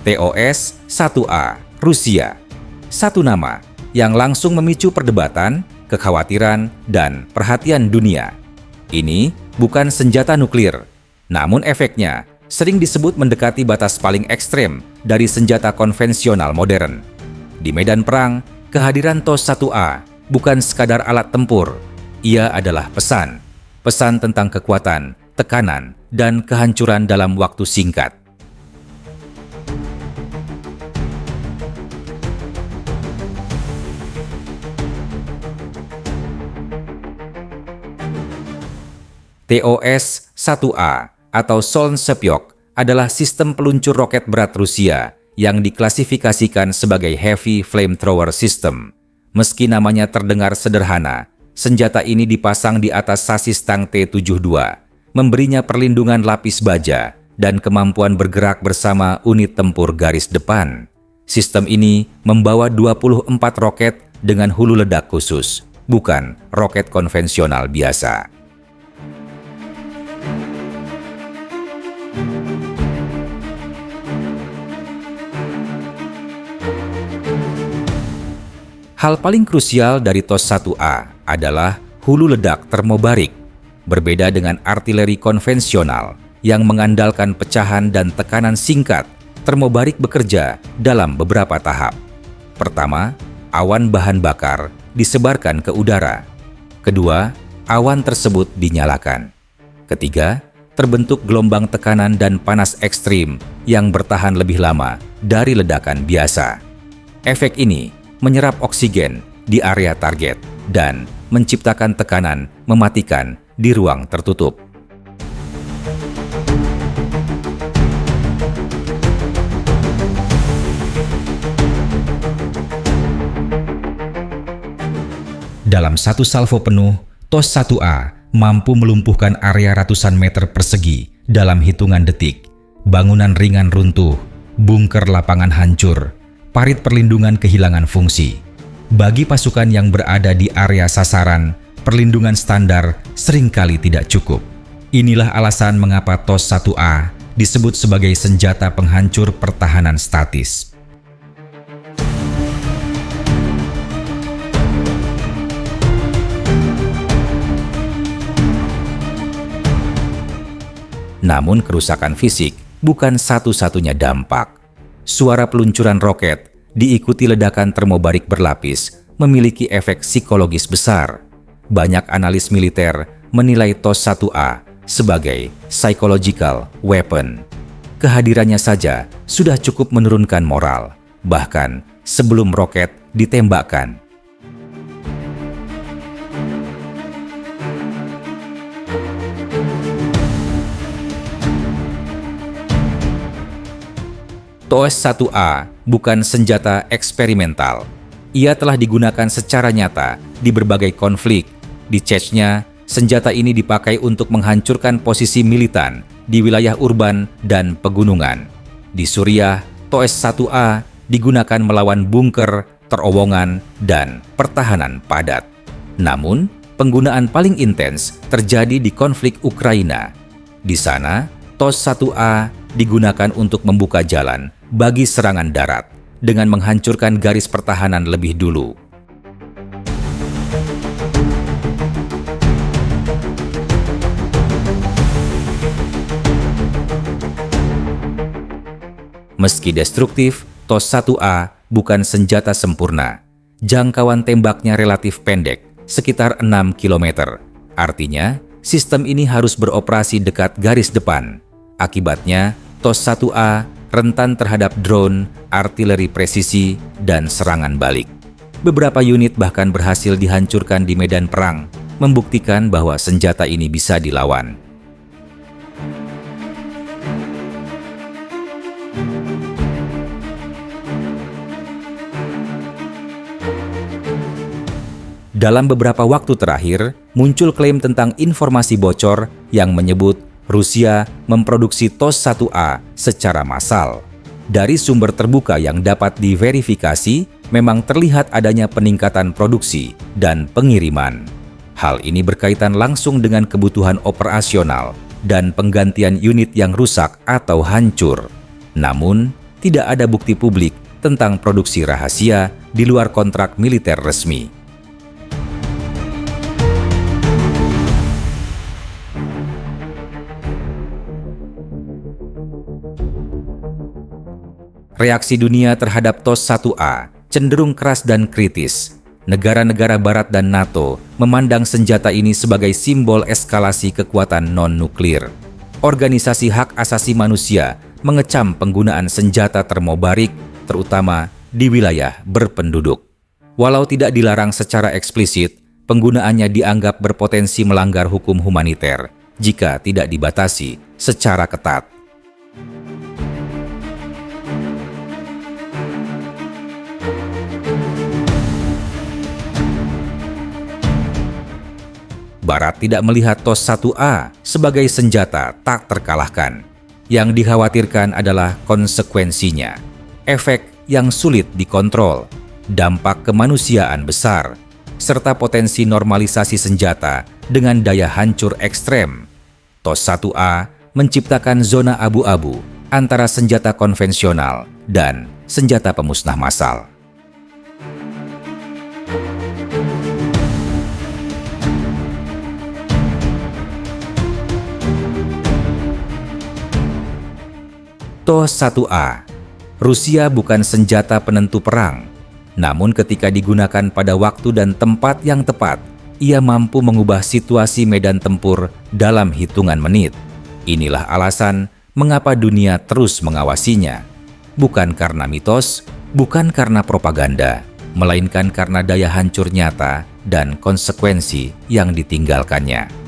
TOS-1A, Rusia. Satu nama yang langsung memicu perdebatan, kekhawatiran, dan perhatian dunia. Ini bukan senjata nuklir, namun efeknya sering disebut mendekati batas paling ekstrem dari senjata konvensional modern. Di medan perang, kehadiran TOS-1A bukan sekadar alat tempur. Ia adalah pesan tentang kekuatan, tekanan, dan kehancuran dalam waktu singkat. TOS-1A atau Solntsepyok adalah sistem peluncur roket berat Rusia yang diklasifikasikan sebagai Heavy Flamethrower System. Meski namanya terdengar sederhana, senjata ini dipasang di atas sasis tank T-72, memberinya perlindungan lapis baja dan kemampuan bergerak bersama unit tempur garis depan. Sistem ini membawa 24 roket dengan hulu ledak khusus, bukan roket konvensional biasa. Hal paling krusial dari TOS-1A adalah hulu ledak termobarik. Berbeda dengan artileri konvensional yang mengandalkan pecahan dan tekanan singkat, termobarik bekerja dalam beberapa tahap. Pertama, awan bahan bakar disebarkan ke udara. Kedua, awan tersebut dinyalakan. Ketiga, terbentuk gelombang tekanan dan panas ekstrim yang bertahan lebih lama dari ledakan biasa. Efek ini menyerap oksigen di area target dan menciptakan tekanan mematikan di ruang tertutup. Dalam satu salvo penuh, TOS-1A mampu melumpuhkan area ratusan meter persegi dalam hitungan detik. Bangunan ringan runtuh, bunker lapangan hancur, parit perlindungan kehilangan fungsi. Bagi pasukan yang berada di area sasaran, perlindungan standar seringkali tidak cukup. Inilah alasan mengapa TOS-1A disebut sebagai senjata penghancur pertahanan statis. Namun kerusakan fisik bukan satu-satunya dampak. Suara peluncuran roket diikuti ledakan termobarik berlapis memiliki efek psikologis besar. Banyak analis militer menilai TOS-1A sebagai psychological weapon. Kehadirannya saja sudah cukup menurunkan moral, bahkan sebelum roket ditembakkan. TOS-1A bukan senjata eksperimental. Ia telah digunakan secara nyata di berbagai konflik. Di Chechnya, senjata ini dipakai untuk menghancurkan posisi militan di wilayah urban dan pegunungan. Di Suriah, TOS-1A digunakan melawan bunker, terowongan, dan pertahanan padat. Namun, penggunaan paling intens terjadi di konflik Ukraina. Di sana, TOS-1A digunakan untuk membuka jalan bagi serangan darat dengan menghancurkan garis pertahanan lebih dulu. Meski destruktif, TOS-1A bukan senjata sempurna. Jangkauan tembaknya relatif pendek, sekitar 6 km. Artinya, sistem ini harus beroperasi dekat garis depan. Akibatnya, TOS-1A rentan terhadap drone, artileri presisi, dan serangan balik. Beberapa unit bahkan berhasil dihancurkan di medan perang, membuktikan bahwa senjata ini bisa dilawan. Dalam beberapa waktu terakhir, muncul klaim tentang informasi bocor yang menyebut Rusia memproduksi TOS-1A secara massal. Dari sumber terbuka yang dapat diverifikasi, memang terlihat adanya peningkatan produksi dan pengiriman. Hal ini berkaitan langsung dengan kebutuhan operasional dan penggantian unit yang rusak atau hancur. Namun, tidak ada bukti publik tentang produksi rahasia di luar kontrak militer resmi. Reaksi dunia terhadap TOS 1A cenderung keras dan kritis. Negara-negara Barat dan NATO memandang senjata ini sebagai simbol eskalasi kekuatan non-nuklir. Organisasi hak asasi manusia mengecam penggunaan senjata termobarik, terutama di wilayah berpenduduk. Walau tidak dilarang secara eksplisit, penggunaannya dianggap berpotensi melanggar hukum humaniter jika tidak dibatasi secara ketat. Barat tidak melihat TOS 1A sebagai senjata tak terkalahkan. Yang dikhawatirkan adalah konsekuensinya, efek yang sulit dikontrol, dampak kemanusiaan besar, serta potensi normalisasi senjata dengan daya hancur ekstrem. TOS 1A menciptakan zona abu-abu antara senjata konvensional dan senjata pemusnah massal. TOS 1A, Rusia bukan senjata penentu perang, namun ketika digunakan pada waktu dan tempat yang tepat, ia mampu mengubah situasi medan tempur dalam hitungan menit. Inilah alasan mengapa dunia terus mengawasinya. Bukan karena mitos, bukan karena propaganda, melainkan karena daya hancur nyata dan konsekuensi yang ditinggalkannya.